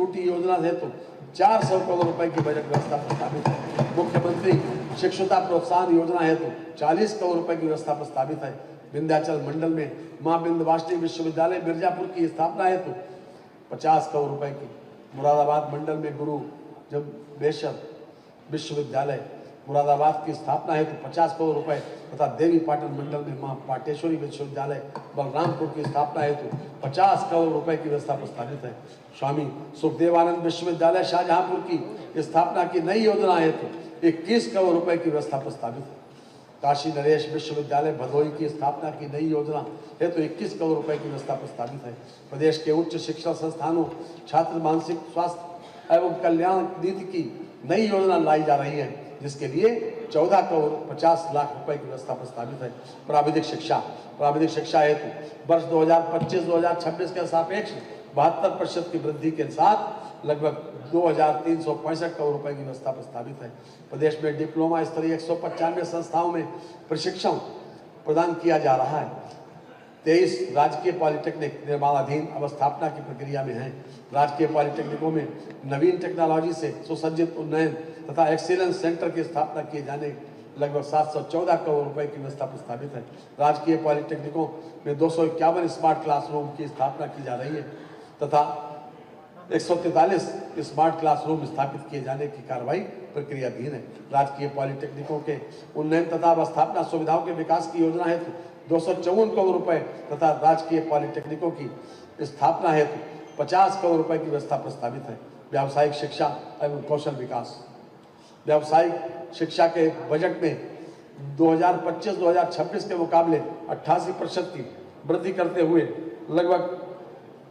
Scooty योजना हेतु 400 करोड़ रुपए की बजट व्यवस्था प्रस्तावित है। मुख्यमंत्री शिक्षुता प्रोत्साहन योजना हेतु 40 करोड़ रुपए की व्यवस्था प्रस्तावित है। विंध्याचल मंडल में मां विंध्यवासिनी विश्वविद्यालय मिर्जापुर की स्थापना हेतु 50 करोड़ रुपए की, मुरादाबाद मंडल में गुरु जम्बेश्वर विश्वविद्यालय मुरादाबाद की स्थापना हेतु 50 करोड़ रुपए तथा देवी पाटन मंडल में मां पाटेश्वरी विश्वविद्यालय बलरामपुर की स्थापना हेतु 50 करोड़ रुपए की व्यवस्था प्रस्तावित है। स्वामी सुखदेवानंद विश्वविद्यालय शाहजहांपुर की स्थापना की नई योजना हेतु 21 करोड़ रुपए की व्यवस्था प्रस्तावित है। काशी नरेश विश्वविद्यालय भदोही की स्थापना की नई योजना हेतु 21 करोड़ रुपए की व्यवस्था प्रस्तावित है। प्रदेश के उच्च शिक्षा संस्थानों छात्र मानसिक स्वास्थ्य एवं कल्याण नीति की नई योजना लाई जा रही है, जिसके लिए 14 करोड़ 50 लाख रुपए की व्यवस्था प्रस्तावित है। प्राविधिक शिक्षा हेतु वर्ष 2025-2026 के सापेक्ष 72% की वृद्धि के साथ लगभग 2,365 करोड़ रुपए की व्यवस्था प्रस्तावित है। प्रदेश में डिप्लोमा स्तरीय 195 संस्थाओं में प्रशिक्षण प्रदान किया जा रहा है। 23 राजकीय पॉलिटेक्निक निर्माणाधीन अवस्थापना की प्रक्रिया में है। राजकीय पॉलिटेक्निकों में नवीन टेक्नोलॉजी से सुसज्जित उन्नयन तथा एक्सीलेंस सेंटर की स्थापना किए जाने लगभग 714 करोड़ रुपए की व्यवस्था प्रस्तावित है। राजकीय पॉलिटेक्निकों में 251 स्मार्ट क्लासरूम की स्थापना की जा रही है तथा 143 स्मार्ट क्लासरूम स्थापित किए जाने की कार्रवाई प्रक्रियाधीन है। राजकीय पॉलिटेक्निकों के उन्नयन तथा अवस्थापना सुविधाओं के विकास की योजना हेतु 254 करोड़ रुपए तथा राजकीय पॉलिटेक्निकों की स्थापना हेतु 50 करोड़ रुपए की व्यवस्था प्रस्तावित है। व्यावसायिक शिक्षा एवं कौशल विकास व्यावसायिक शिक्षा के बजट में 2025-2026 के मुकाबले 88% की वृद्धि करते हुए लगभग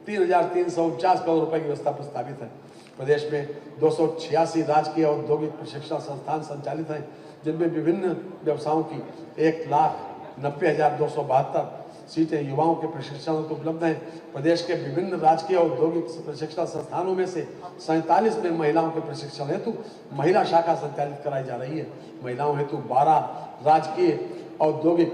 3,349 करोड़ रुपए की व्यवस्था प्रस्तावित है। प्रदेश में 286 राजकीय औद्योगिक प्रशिक्षण संस्थान संचालित हैं, जिनमें विभिन्न व्यवसायों की 1,90,272 सीटें युवाओं के प्रशिक्षण को उपलब्ध हैं। प्रदेश के विभिन्न राजकीय औद्योगिक प्रशिक्षण संस्थानों में से 47 में महिलाओं के प्रशिक्षण हेतु महिला शाखा संचालित कराई जा रही है। महिलाओं हेतु 12 राजकीय औद्योगिक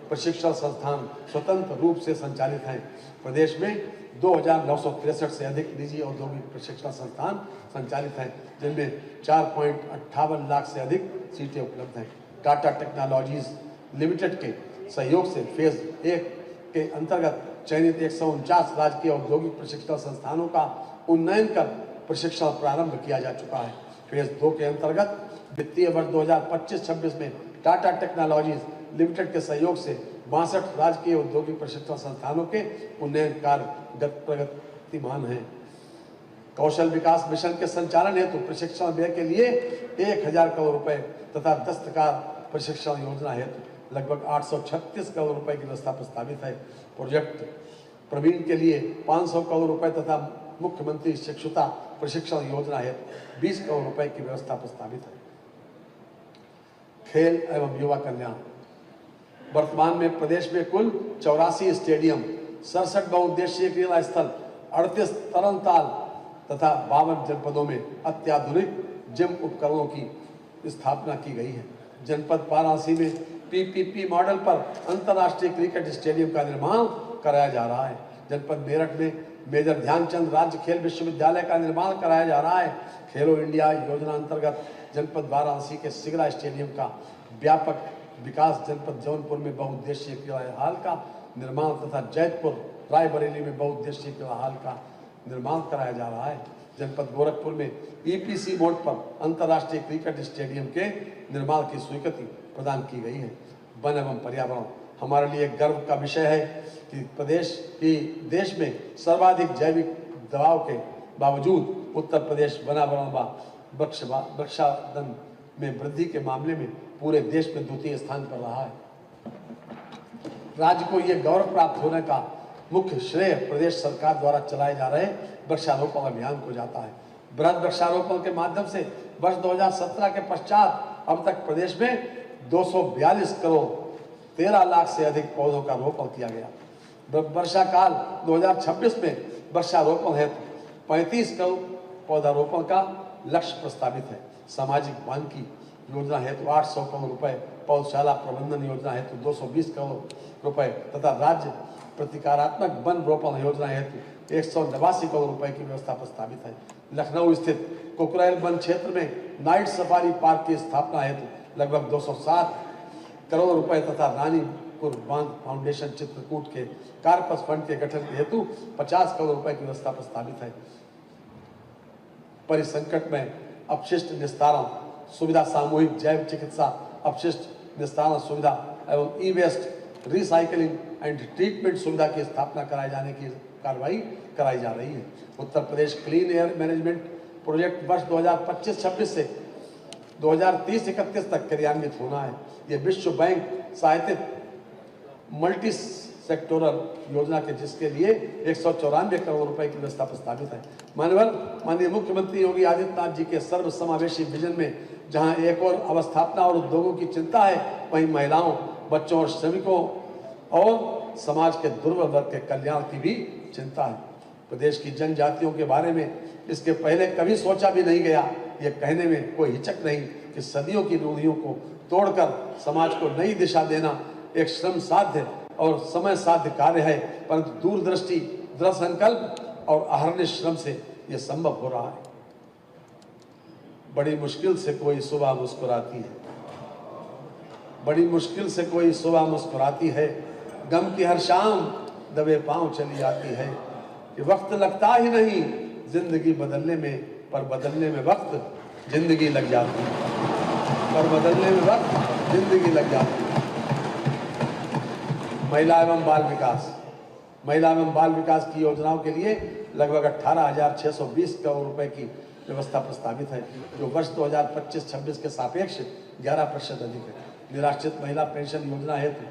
प्रशिक्षण संस्थान स्वतंत्र रूप से संचालित हैं। प्रदेश में 2,963 से अधिक निजी औद्योगिक प्रशिक्षण संस्थान संचालित हैं, जिनमें 4.58 लाख से अधिक सीटें उपलब्ध हैं। टाटा टेक्नोलॉजीज लिमिटेड के सहयोग से फेज 1 के अंतर्गत चयनित 149 राजकीय औद्योगिक प्रशिक्षण संस्थानों का उन्नयन कर प्रशिक्षण प्रारंभ किया जा चुका है। फेज 2 के अंतर्गत वित्तीय वर्ष 2025-26 में टाटा टेक्नोलॉजीज लिमिटेड के सहयोग से 62 राजकीय औद्योगिक प्रशिक्षण संस्थानों के उन्नयन कार्य प्रगतिमान है। कौशल विकास मिशन के संचालन हेतु प्रशिक्षण व्यय के लिए 1,000 करोड़ रुपए तथा दस्तकार प्रशिक्षण योजना हेतु लगभग 836 करोड़ रुपए की व्यवस्था प्रस्तावित है। प्रोजेक्ट प्रवीण के लिए 500 करोड़ रुपए तथा मुख्यमंत्री शिक्षुता प्रशिक्षण योजना हेतु 20 करोड़ रुपए की व्यवस्था प्रस्तावित है। खेल एवं युवा कल्याण वर्तमान में प्रदेश में कुल 84 स्टेडियम, 67 बहुउद्देशीय क्रीड़ा स्थल, 38 तरणताल तथा 52 जनपदों में अत्याधुनिक जिम उपकरणों की स्थापना की गई है। जनपद वाराणसी में पीपीपी मॉडल पर अंतर्राष्ट्रीय क्रिकेट स्टेडियम का निर्माण कराया जा रहा है। जनपद मेरठ में मेजर ध्यानचंद राज्य खेल विश्वविद्यालय का निर्माण कराया जा रहा है। खेलो इंडिया योजना अंतर्गत जनपद वाराणसी के सिगरा स्टेडियम का व्यापक विकास, जनपद जौनपुर में बहुउद्देशीय क्रीड़ा हॉल का निर्माण तथा जैतपुर रायबरेली में बहुउद्देशीय क्रीड़ा हॉल का निर्माण कराया जा रहा है। जनपद गोरखपुर में ईपीसी मोड पर अंतर्राष्ट्रीय क्रिकेट स्टेडियम के निर्माण की स्वीकृति प्रदान की गई है। वन एवं पर्यावरण हमारे लिए गर्व का विषय है कि देश में सर्वाधिक जैविक दबाव के बावजूद उत्तर प्रदेश वनावरण व वृक्षादन में वृद्धि के मामले में पूरे देश में द्वितीय स्थान पर रहा है। राज्य को यह गौरव प्राप्त होने का मुख्य श्रेय प्रदेश सरकार द्वारा चलाए जा रहे वृक्षारोपण अभियान को जाता है। बृहद वृक्षारोपण के माध्यम से वर्ष 2017 के पश्चात अब तक प्रदेश में 242 करोड़ 13 लाख से अधिक पौधों का रोपण किया गया। वर्षा काल 2026 में वृक्षारोपण हेतु 35 करोड़ पौधारोपण का लक्ष्य प्रस्तावित है। सामाजिक वानिकी योजना हेतु 800 करोड़ रुपए, पौधशाला प्रबंधन योजना हेतु 220 करोड़ रुपए तथा राज्य प्रतिकारात्मक वन रोपण योजना हेतु 189 करोड़ रुपए की व्यवस्था प्रस्तावित है। लखनऊ स्थित कुकरेल वन क्षेत्र में नाइट सफारी पार्क की स्थापना हेतु लगभग 207 करोड़ रुपए तथा रानीपुर बांध फाउंडेशन चित्रकूट के कार्पस फंड के गठन के हेतु 50 करोड़ रुपए की व्यवस्था प्रस्तावित है। परिसंकट में अपशिष्ट निस्तारण सुविधा, सामूहिक जैव चिकित्सा अपशिष्ट निस्तारण सुविधा एवं ई वेस्ट रिसाइकलिंग एंड ट्रीटमेंट सुविधा की स्थापना कराए जाने की कार्रवाई कराई जा रही है। Uttar Pradesh clean air management project वर्ष 2025-26 से 2030-31 तक क्रियान्वित होना है। ये विश्व बैंक सहायतित मल्टी सेक्टोरल योजना के जिसके लिए 194 करोड़ रुपए की व्यवस्था प्रस्तावित है। माननीय मुख्यमंत्री योगी आदित्यनाथ जी के सर्व समावेशी विजन में जहां एक और अवस्थापना और उद्योगों की चिंता है, वहीं महिलाओं, बच्चों और श्रमिकों और समाज के दुर्बल वर्ग के कल्याण की भी चिंता है। प्रदेश की जनजातियों के बारे में इसके पहले कभी सोचा भी नहीं गया। ये कहने में कोई हिचक नहीं कि सदियों की रूढ़ियों को तोड़कर समाज को नई दिशा देना एक श्रम साध्य और समय साध्य कार्य है, परंतु दूरदृष्टि, दृढ़ संकल्प और अहर्निश श्रम से यह संभव हो रहा है। बड़ी मुश्किल से कोई सुबह मुस्कुराती है, बड़ी मुश्किल से कोई सुबह मुस्कुराती है, गम की हर शाम दबे पांव चली आती है। कि वक्त लगता ही नहीं जिंदगी बदलने में, पर बदलने में वक्त जिंदगी लग जाती है, पर बदलने में वक्त जिंदगी लग जाती है। महिला एवं बाल विकास, महिला एवं बाल विकास की योजनाओं के लिए लगभग 18,620 करोड़ रुपए की व्यवस्था प्रस्तावित है, जो वर्ष 2025-26 के सापेक्ष 11% अधिक है। निराश्रित महिला पेंशन योजना हेतु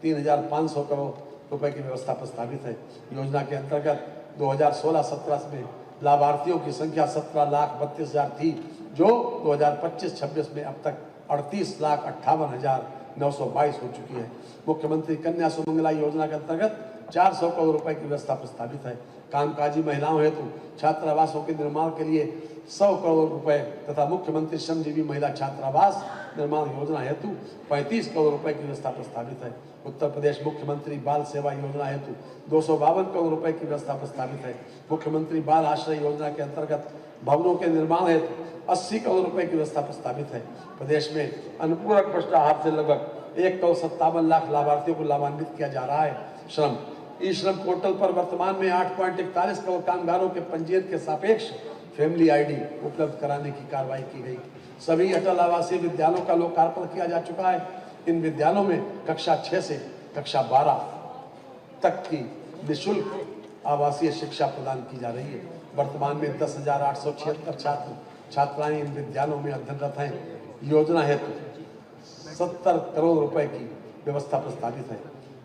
3,500 करोड़ रुपए की व्यवस्था प्रस्तावित है। योजना के अंतर्गत 2016-17 में लाभार्थियों की संख्या 17,32,000 थी, जो 2025-26 में अब तक 38,58,922 हो चुकी है। मुख्यमंत्री कन्या सुमंगला योजना के अंतर्गत 400 करोड़ रुपए की व्यवस्था प्रस्तावित है। कामकाजी महिलाओं हेतु छात्रावासों के निर्माण के लिए 100 करोड़ रुपए तथा मुख्यमंत्री श्रमजीवी महिला छात्रावास निर्माण योजना हेतु 35 करोड़ रुपए की व्यवस्था प्रस्तावित है। उत्तर प्रदेश मुख्यमंत्री बाल सेवा योजना हेतु 252 करोड़ रुपए की व्यवस्था प्रस्तावित है। मुख्यमंत्री बाल आश्रय योजना के अंतर्गत भवनों के निर्माण हेतु 80 करोड़ रुपए की व्यवस्था प्रस्तावित है। प्रदेश में अनुपूरक पुष्टाहार से लगभग 1,57 लाख लाभार्थियों को लाभान्वित किया जा रहा है। श्रम ई श्रम पोर्टल पर वर्तमान में 8.41 करोड़ कामगारों के पंजीयन के सापेक्ष फैमिली आईडी उपलब्ध कराने की कार्रवाई की गई। सभी अटल आवासीय विद्यालयों का लोकार्पण किया जा चुका है। इन विद्यालयों में कक्षा 6 से कक्षा 12 तक की निःशुल्क आवासीय शिक्षा प्रदान की जा रही है। वर्तमान में 10,876 छात्र छात्राएं इन विद्यालयों में अध्ययनरत हैं। योजना हेतु 70 करोड़ रुपए की व्यवस्था प्रस्तावित है।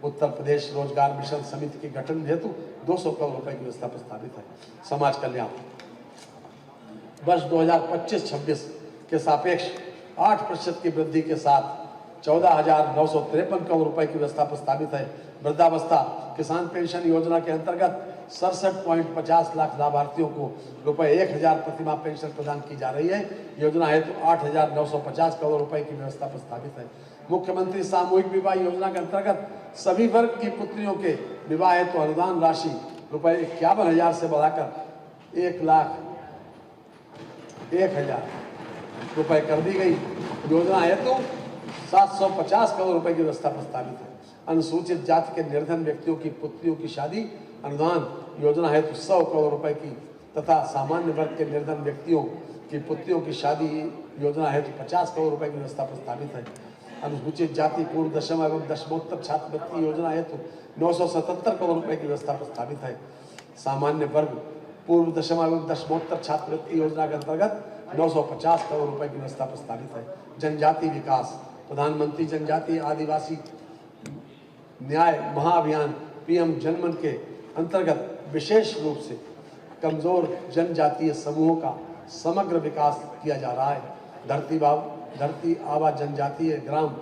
उत्तर प्रदेश रोजगार मिशन समिति के गठन हेतु 200 करोड़ रुपए की व्यवस्था प्रस्तावित है। समाज कल्याण वर्ष 2025-26 के सापेक्ष 8% की वृद्धि के साथ 14,953 करोड़ रुपए की व्यवस्था प्रस्तावित है। वृद्धावस्था किसान पेंशन योजना के अंतर्गत 67.50 लाख लाभार्थियों को रुपए 1,000 प्रतिमाह पेंशन प्रदान की जा रही है। योजना हेतु 8,950 करोड़ रुपए की व्यवस्था प्रस्तावित है। मुख्यमंत्री सामूहिक विवाह योजना के अंतर्गत सभी वर्ग की पुत्रियों के विवाह हेतु अनुदान राशि रुपए 51,000 से बढ़ाकर 1,01,000 रुपए कर दी गई। योजना हेतु 750 करोड़ रुपए की व्यवस्था प्रस्तावित है। अनुसूचित जाति के निर्धन व्यक्तियों की पुत्रियों की शादी अनुदान योजना हेतु 100 करोड़ रुपए की तथा सामान्य वर्ग के निर्धन व्यक्तियों की पुत्रियों की शादी योजना हेतु 50 करोड़ रुपए की व्यवस्था प्रस्तावित है। अनुसूचित जाति पूर्व दशम एवं दशमोत्तर छात्रवृत्ति योजना हेतु 977 करोड़ रुपए की व्यवस्था प्रस्तावित है। सामान्य वर्ग पूर्व दशम एवं दशमोत्तर छात्रवृत्ति योजना के अंतर्गत 950 करोड़ रुपए की व्यवस्था प्रस्तावित है। जनजाति विकास प्रधानमंत्री जनजातीय आदिवासी न्याय महाअभियान पीएम जनमन के अंतर्गत विशेष रूप से कमजोर जनजातीय समूहों का समग्र विकास किया जा रहा है। धरती आबा जनजातीय ग्राम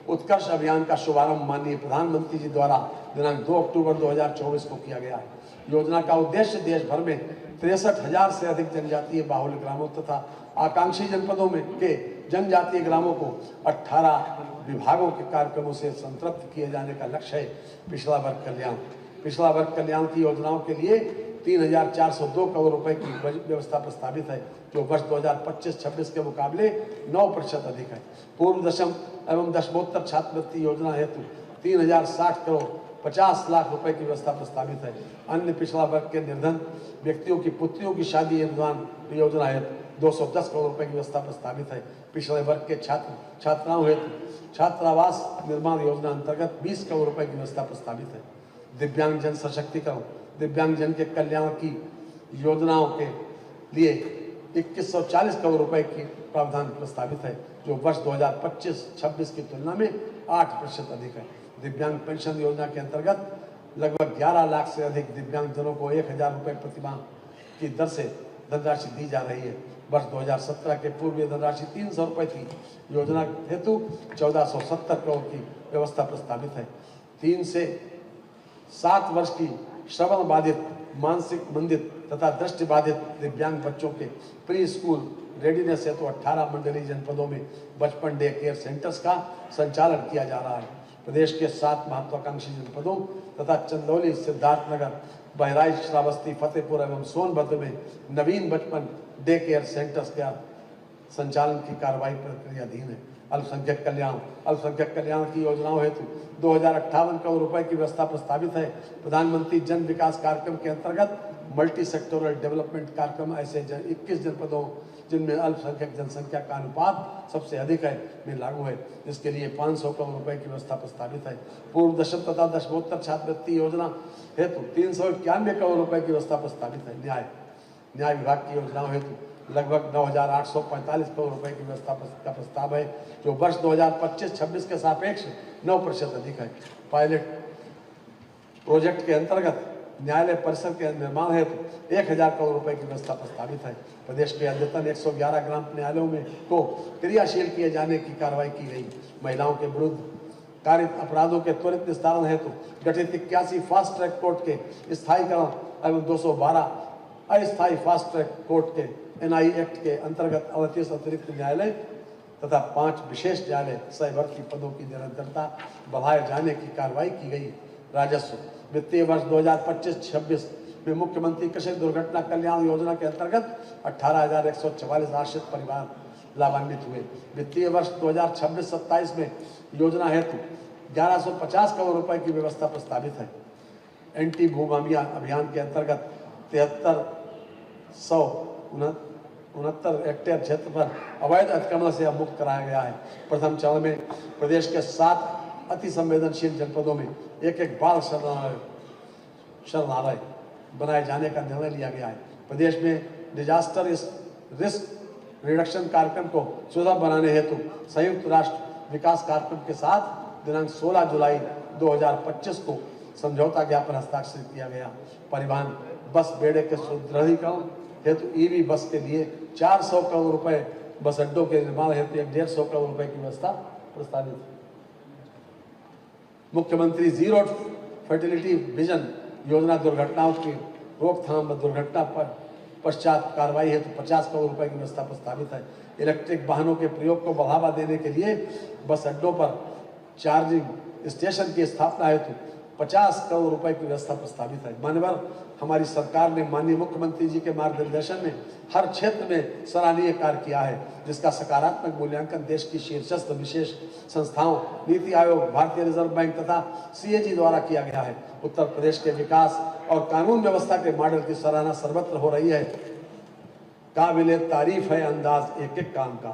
उत्कर्ष अभियान का शुभारंभ माननीय प्रधानमंत्री जी द्वारा दिनांक 2 अक्टूबर 2024 को किया गया है। योजना का उद्देश्य देश भर में 63,000 से अधिक जनजातीय बाहुल्य ग्रामों तथा आकांक्षी जनपदों में के जनजातीय ग्रामों को 18 विभागों के कार्यक्रमों से संतृप्त किए जाने का लक्ष्य है। पिछड़ा वर्ग कल्याण पिछड़ा वर्ग कल्याण की योजनाओं के लिए 3,402 करोड़ रुपए की बजट व्यवस्था प्रस्तावित है, जो वर्ष 2025-26 के मुकाबले 9% अधिक है। पूर्व दशम एवं दशमोत्तर छात्रवृत्ति योजना हेतु 3,060 करोड़ 50 लाख रुपए की व्यवस्था प्रस्तावित है। अन्य पिछड़ा वर्ग के निर्धन व्यक्तियों की पुत्रियों की शादी अनुदान योजना हेतु 210 करोड़ रुपए की व्यवस्था प्रस्तावित है। पिछड़े वर्ग के छात्र छात्राओं हेतु छात्रावास निर्माण योजना अंतर्गत 20 करोड़ रुपए की व्यवस्था प्रस्तावित है। दिव्यांग जन सशक्तिकरण, दिव्यांग जन के कल्याण की योजनाओं के लिए 2140 करोड़ रुपए की प्रावधान प्रस्तावित है, जो वर्ष 2025-26 की तुलना में 8% अधिक है। दिव्यांग पेंशन योजना के अंतर्गत लगभग 11 लाख से अधिक दिव्यांग जनों को 1,000 रुपये प्रतिमाह की दर से धनराशि दी जा रही है। वर्ष 2017 के पूर्व धनराशि 300 रुपये थी। योजना हेतु 1470 करोड़ की व्यवस्था प्रस्तावित है। 3 से 7 वर्ष की श्रवण बाधित, मानसिक मंदित तथा दृष्टि बाधित दिव्यांग बच्चों के प्री स्कूल रेडीनेस हेतु 18 मंडलीय जनपदों में बचपन डे केयर सेंटर्स का संचालन किया जा रहा है। प्रदेश के 7 महत्वाकांक्षी जनपदों तथा चंदौली, सिद्धार्थनगर, बहराइच, श्रावस्ती, फतेहपुर एवं सोनभद्र में नवीन बचपन डे केयर सेंटर्स का संचालन की कार्रवाई प्रक्रियाधीन है। अल्पसंख्यक कल्याण की योजनाओं हेतु 2,058 करोड़ रुपए की व्यवस्था प्रस्तावित है। प्रधानमंत्री जन विकास कार्यक्रम के अंतर्गत मल्टी सेक्टोरल डेवलपमेंट कार्यक्रम ऐसे 21 जनपदों जिनमें अल्पसंख्यक जनसंख्या का अनुपात सबसे अधिक है में लागू है, जिसके लिए 500 करोड़ रुपए की व्यवस्था प्रस्तावित है। पूर्व दशम तथा दशमोत्तर छात्रवृत्ति योजना हेतु 391 करोड़ रुपए की व्यवस्था प्रस्तावित है। न्याय विभाग की योजनाओं हेतु लगभग 9,845 करोड़ रुपए की व्यवस्था का प्रस्ताव है, जो वर्ष 2025-26 के सापेक्ष 9% अधिक है। पायलट प्रोजेक्ट के अंतर्गत न्यायालय परिसर के निर्माण हेतु 1,000 करोड़ रुपए की व्यवस्था प्रस्तावित है। प्रदेश के अद्यतन 111 ग्राम न्यायालयों में को क्रियाशील किए जाने की कार्रवाई की गई। महिलाओं के विरुद्ध कारित अपराधों के त्वरित निस्तारण हेतु गठित 81 फास्ट ट्रैक कोर्ट के स्थायीकरण एवं 212 अस्थायी फास्ट ट्रैक कोर्ट के NI एक्ट के अंतर्गत 38 अतिरिक्त न्यायालय तथा 5 विशेष न्यायालय सहवर्ती पदों की निरंतरता बढ़ाए जाने की कार्रवाई की गई। राजस्व वित्तीय वर्ष 2025-26 में मुख्यमंत्री कृषि दुर्घटना कल्याण योजना के अंतर्गत 18,144 आश्रित परिवार लाभान्वित हुए। वित्तीय वर्ष 2026-27 में योजना हेतु 1,150 करोड़ रुपए की व्यवस्था प्रस्तावित है। एंटी भू माफिया अभियान के अंतर्गत 7369 हेक्टेयर क्षेत्र पर अवैध अतिक्रमण से मुक्त कराया गया है। प्रथम चरण में प्रदेश के 7 अति संवेदनशील जनपदों में एक बाल शरणालय बनाए जाने का निर्णय लिया गया है। प्रदेश में डिजास्टर रिस्क रिडक्शन कार्यक्रम को सुलभ बनाने हेतु संयुक्त राष्ट्र विकास कार्यक्रम के साथ दिनांक 16 जुलाई 2025 को समझौता ज्ञापन हस्ताक्षर किया गया। परिवहन बस बेड़े के सुदृढ़ीकरण हेतु EV बस के लिए 400 करोड़ रुपए, बस अड्डों के निर्माण हेतु 150 करोड़ रुपए की व्यवस्था प्रस्तावित है। मुख्यमंत्री जीरो फर्टिलिटी विजन योजना दुर्घटनाओं की रोकथाम व दुर्घटना पर पश्चात कार्रवाई हेतु 50 करोड़ रुपए की व्यवस्था प्रस्तावित है। इलेक्ट्रिक वाहनों के प्रयोग को बढ़ावा देने के लिए बस अड्डों पर चार्जिंग स्टेशन की स्थापना हेतु 50 करोड़ रुपए की व्यवस्था प्रस्तावित है। मान्यवर हमारी सरकार ने माननीय मुख्यमंत्री जी के मार्गदर्शन में हर क्षेत्र में सराहनीय कार्य किया है, जिसका सकारात्मक मूल्यांकन देश की शीर्षस्थ विशेष संस्थाओं, नीति आयोग, भारतीय रिजर्व बैंक तथा CAG द्वारा किया गया है। उत्तर प्रदेश के विकास और कानून व्यवस्था के मॉडल की सराहना सर्वत्र हो रही है। काबिले तारीफ है अंदाज एक एक काम का,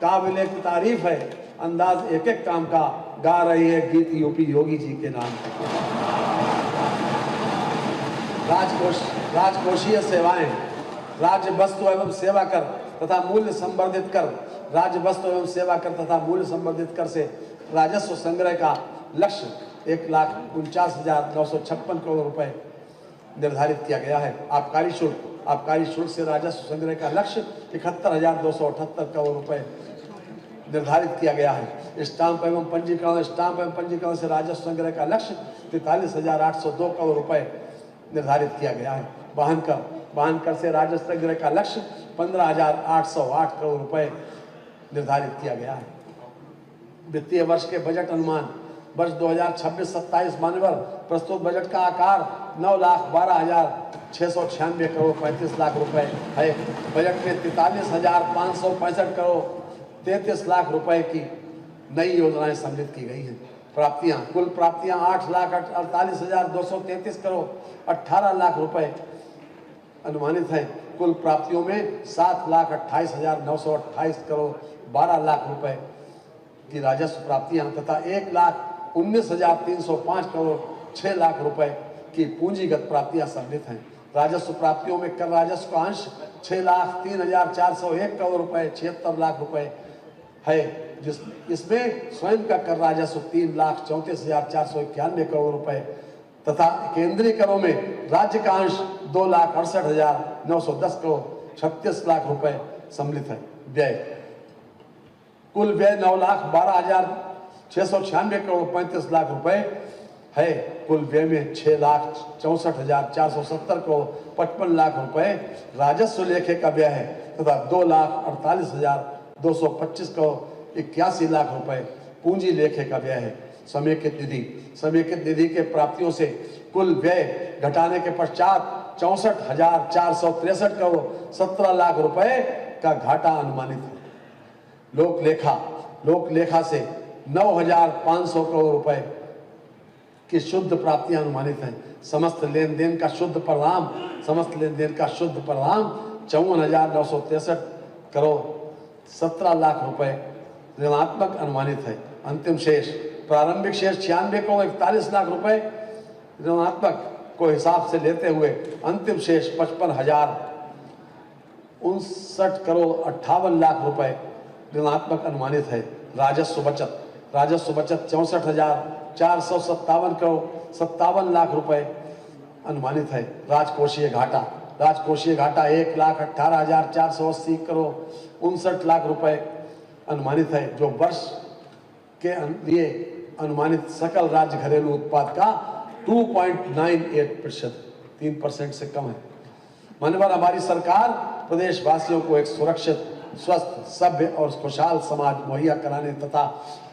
काबिले तारीफ है अंदाज एक एक काम का, गा रही है गीत यूपी योगी जी के नाम। राजकोषीय सेवाएं, राज्य वस्तु एवं सेवा कर तथा मूल्य संवर्धित कर, राज्य वस्तु एवं सेवा कर तथा मूल्य संवर्धित कर से राजस्व संग्रह का लक्ष्य 1,49,956 करोड़ रुपए निर्धारित किया गया है। आबकारी शुल्क से राजस्व संग्रह का लक्ष्य 71,278 करोड़ रुपए निर्धारित किया गया है। स्टाम्प एवं पंजीकरण से राजस्व संग्रह का लक्ष्य 43,802 करोड़ रुपए निर्धारित किया गया है। वाहन कर से राजस्व संग्रह का लक्ष्य 15,808 करोड़ रुपए निर्धारित किया गया है। वित्तीय वर्ष के बजट अनुमान वर्ष 2026-27 मान्यवर प्रस्तुत बजट का आकार 9,12,696 करोड़ 35 लाख रुपए है। बजट में 43,565 करोड़ 33 लाख रुपए की नई योजनाएं सम्मिलित की गई हैं। प्राप्तियां, कुल प्राप्तियां 8,48,233 करोड़ 18 लाख रुपए अनुमानित है। कुल प्राप्तियों में 7,28,928 करोड़ 12 लाख रुपए की राजस्व प्राप्तियां तथा 1,19,305 करोड़ 6 लाख रुपए की पूंजीगत प्राप्तियां सम्मिलित हैं। राजस्व प्राप्तियों में कर राजस्व का अंश 6,03,401 करोड़ रुपए 76 लाख रुपए है, इसमें स्वयं का कर राजस्व 3,34,491 करोड़ रुपए तथा केंद्रीय करों में राज्य का अंश 2,68,910 करोड़ 36 लाख रुपए सम्मिलित है। व्यय, कुल व्यय 9,12,696 करोड़ 35 लाख रुपए है। कुल व्यय में 6,64,470 करोड़ 55 लाख रुपए राजस्व लेखे का व्यय है तथा 2,48,225 करोड़ 81 लाख रुपए पूंजी लेखे का व्यय है। समेकित निधि के प्राप्तियों से कुल व्यय घटाने के पश्चात 64,463 करोड़ 17 लाख रुपए का घाटा अनुमानित है। लोक लेखा से 9,500 करोड़ रुपए की शुद्ध प्राप्तियां अनुमानित हैं। समस्त लेन देन का शुद्ध परिणाम 54,963 करोड़ 17 लाख रुपए ऋणात्मक अनुमानित है। अंतिम शेष, प्रारंभिक शेष 96 करोड़ 41 लाख रुपए ऋणात्मक को हिसाब से लेते हुए अंतिम शेष 55,059 करोड़ 58 लाख रुपए ऋणात्मक अनुमानित है। राजस्व बचत 64,457 करोड़ 57 लाख रुपए अनुमानित है। राजकोषीय घाटा 1,18,480 करोड़ 59 लाख रुपए अनुमानित है, जो वर्ष के लिए अनुमानित सकल राज्य घरेलू उत्पाद का 2.98% 3% से कम है। माननीय हमारी सरकार प्रदेशवासियों को एक सुरक्षित, स्वस्थ, सभ्य और खुशहाल समाज मुहैया कराने तथा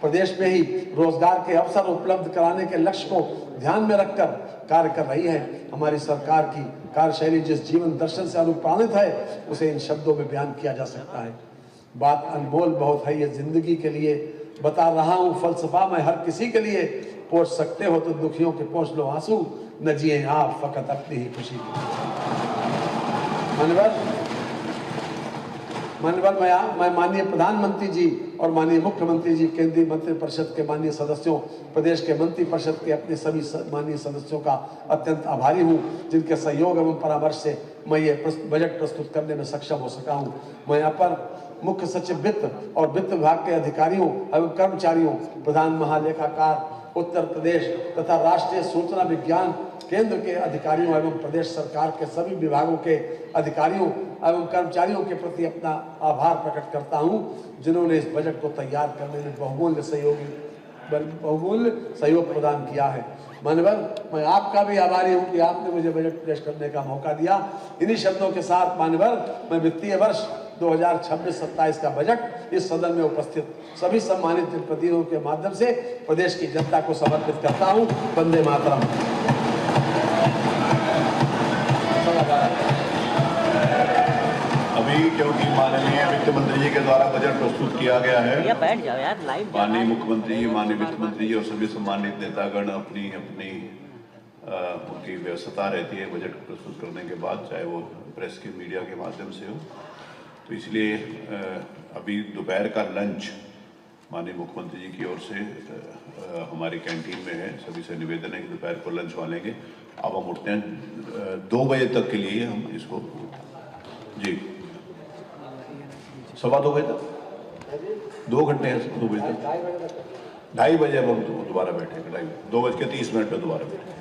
प्रदेश में ही रोजगार के अवसर उपलब्ध कराने के लक्ष्य को ध्यान में रखकर कार्य कर रही है। हमारी सरकार की कार्यशैली जिस जीवन दर्शन से अनुप्राणित है उसे इन शब्दों में बयान किया जा सकता है। बात अनमोल बहुत है ये जिंदगी के लिए, बता रहा हूँ फलसफा मैं हर किसी के लिए। पोंछ सकते हो तो दुखियों के पोंछ लो आंसू, न जिए आप फकत अपनी ही खुशी। माननीय मैं माननीय प्रधानमंत्री जी और माननीय मुख्यमंत्री जी, केंद्रीय मंत्रिपरिषद के माननीय सदस्यों, प्रदेश के मंत्रिपरिषद के अपने सभी माननीय सदस्यों का अत्यंत आभारी हूं, जिनके सहयोग एवं परामर्श से मैं ये बजट प्रस्तुत करने में सक्षम हो सका हूं। मैं यहाँ पर मुख्य सचिव वित्त और वित्त विभाग के अधिकारियों एवं कर्मचारियों, प्रधान महालेखाकार उत्तर प्रदेश तथा राष्ट्रीय सूचना विज्ञान केंद्र के अधिकारियों एवं प्रदेश सरकार के सभी विभागों के अधिकारियों एवं कर्मचारियों के प्रति अपना आभार प्रकट करता हूं, जिन्होंने इस बजट को तैयार करने में बहुमूल्य सहयोग प्रदान किया है। माननीय मैं आपका भी आभारी हूं कि आपने मुझे बजट पेश करने का मौका दिया। इन्हीं शब्दों के साथ माननीय मैं वित्तीय वर्ष 2026-27 का बजट इस सदन में उपस्थित सभी सम्मानित जनप्रतिनिधियों के माध्यम से प्रदेश की जनता को समर्पित करता हूं। वंदे मातरम। अभी क्योंकि माननीय वित्त मंत्री जी के द्वारा बजट प्रस्तुत किया गया है, बैठ जाओ यार, लाइव माननीय मुख्यमंत्री जी, माननीय वित्त मंत्री जी और सभी सम्मानित नेतागण अपनी उनकी व्यस्तता रहती है बजट प्रस्तुत करने के बाद, चाहे वो प्रेस की मीडिया के माध्यम से हो, तो इसलिए अभी दोपहर का लंच माननीय मुख्यमंत्री जी की ओर से हमारी कैंटीन में है। सभी से निवेदन है कि दोपहर को लंच वालेंगे। अब हम उठते हैं 2 बजे तक के लिए, हम इसको जी 2:15 बजे तक 2 घंटे हैं, 2 बजे तक 2:30 बजे अब हम दोबारा बैठेंगे। 2:30 पर दोबारा बैठेंगे।